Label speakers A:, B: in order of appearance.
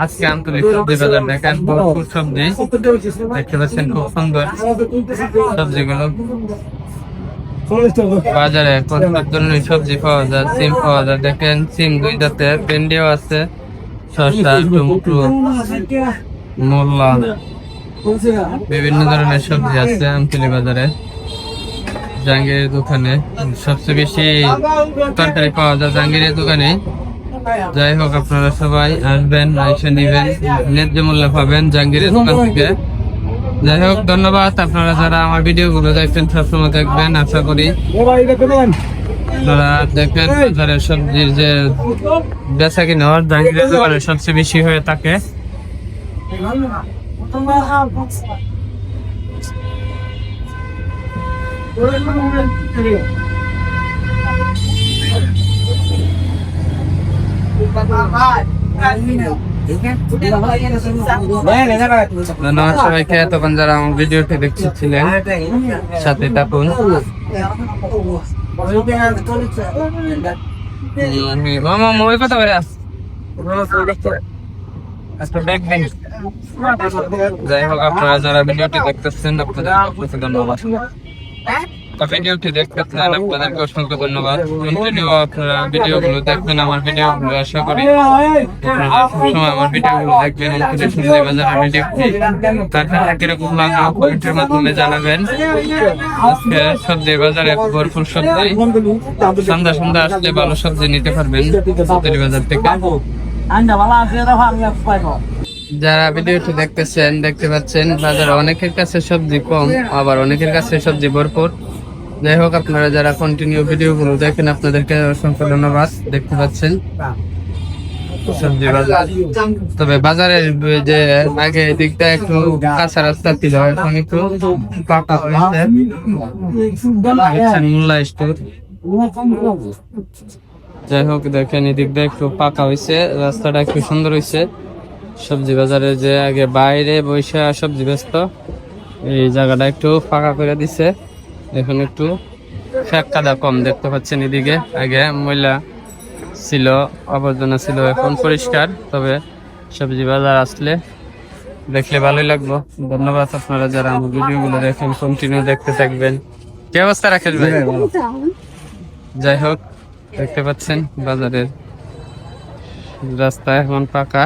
A: আজকে আন্তরিক সবজি বাজার দেখেন, ভরপুর সবজি দেখতে পাচ্ছেন, খুব সুন্দর সবজিগুলো। বাজারে কত ধরনের সবজি পাওয়া যায়, সিম পাওয়া যায় দেখেন, সিম 2 জাতের, ভেন্ডিও আছে, শসা, টমেটো, মূলা, বিভিন্ন ধরনের সবজি আছে আমতলী বাজারে। জাহাঙ্গীরের দোকানে সবচেয়ে বেশি তরকারি পাওয়া যায় জাহাঙ্গীরের দোকানে। যাই হোক, আপনারা সবাই আসবেন, এসে নিবেন, ন্যায্য মূল্যে পাবেন জাহাঙ্গীরের দোকান থেকে। যাই হোক, ধন্যবাদ। আপনারা যারা আমার ভিডিও গুলো দেখবেন সবসময় দেখবেন, আশা করি আপনারা দেখবেন। বাজারের সবজির যে বেচা কিনা জাহাঙ্গীরের দোকানে সবচেয়ে বেশি হয়ে থাকে। ধন্যবাদ সবাইকে, তখন যারা আমার ভিডিওটি দেখছিলেন সাথে থাকুন। মামা ওই কথা বলে যাই হোক, আপনারা যারা ভিডিওটি দেখতেছেন আপনাদের ধন্যবাদ। ভিডিওটি দেখতেছেন আপনাদেরকে অসংখ্য ধন্যবাদ। কন্টিনিউ আপনারা ভিডিওগুলো দেখবেন, আমার ভিডিওগুলো আশা করি আপনারা সবসময় আমার ভিডিওগুলো দেখবেন। সবজি বাজারের ভিডিওটি তারপরে কিরকম লাগলো কমেন্টের মাধ্যমে জানাবেন। আজকে সবজি বাজারে ভরপুর সবজি, সন্ধ্যা সন্ধ্যা আসলে ভালো সবজি নিতে পারবেন আমতলী বাজার থেকে। যারা ভিডিওটি দেখতেছেন দেখতে পাচ্ছেন বাজারে অনেকের কাছে সবজি কম, আবার অনেকের কাছে সবজি ভরপুর। যাই হোক, আপনারা যারা কন্টিনিউ ভিডিওগুলো দেখেন আপনাদেরকে অসংখ্য ধন্যবাদ। দেখতে পাচ্ছেন সবজি বাজার, তবে বাজারের যে আগে দিকটা একটু কাঁচা রাস্তা ছিল, এখন একটু পাকা হয়েছে। মূল্যা স্টোর, যাই হোক দেখেন এদিকটা একটু পাকা হয়েছে, রাস্তাটা একটু সুন্দর হয়েছে। সবজি বাজারে যে আগে বাইরে বসে সবজি ব্যস্ত, এই জায়গাটা একটু ফাঁকা করে দিছে। এখন একটু ফ্যাক কাদা কম দেখতে পাচ্ছেন এদিকে। আগে ময়লা ছিল, আবর্জনা ছিল, এখন পরিষ্কার। তবে সবজি বাজার আসলে দেখলে ভালোই লাগলো। ধন্যবাদ আপনারা যারা আমার ভিডিওগুলো দেখেন, কন্টিনিউ দেখতে থাকবেন। কি অবস্থা রাখেন ভাই? যাই হোক, দেখতে পাচ্ছেন বাজারের রাস্তা এখন পাকা।